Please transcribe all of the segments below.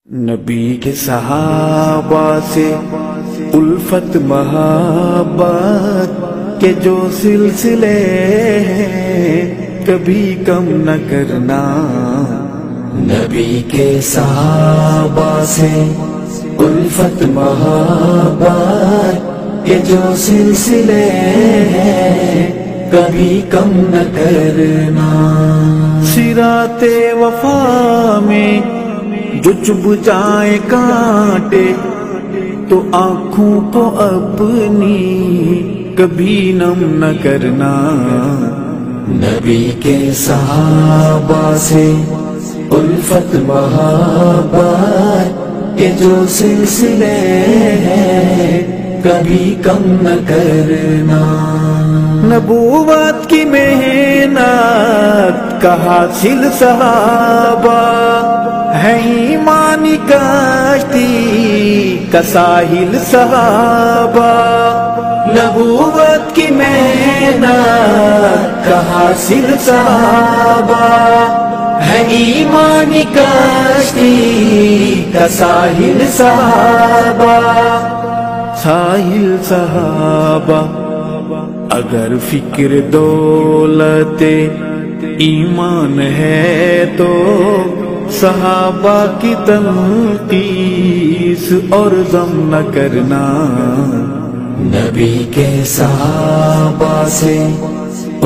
نبی کے صحابہ سے الفت محبت کے جو سلسلے ہیں کبھی کم نہ کرنا. نبی کے صحابہ سے الفت محبت کے جو سلسلے ہیں کبھی کم نہ کرنا. صراط وفا میں جو چبھ جائے کانٹے تو آنکھوں کو اپنی کبھی نم نہ کرنا. نبی کے صحابہ سے الفت محبت کے جو سلسلے ہیں کبھی کم نہ کرنا. نبوت کی محنت کا حاصل صحابہ ہے ایمانی کشتی کا ساحل صحابہ. نبوت کی محنت کا حاصل صحابہ ہے ایمانی کشتی کا ساحل صحابہ. ساحل صحابہ اگر فکر دولت ایمان ہے تو صحابہ کی تنقیس اور ذم نہ کرنا. نبی کے صحابہ سے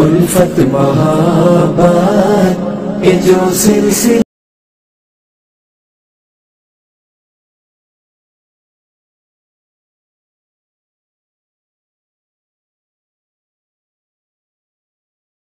الفت محبت کے جو سلسلے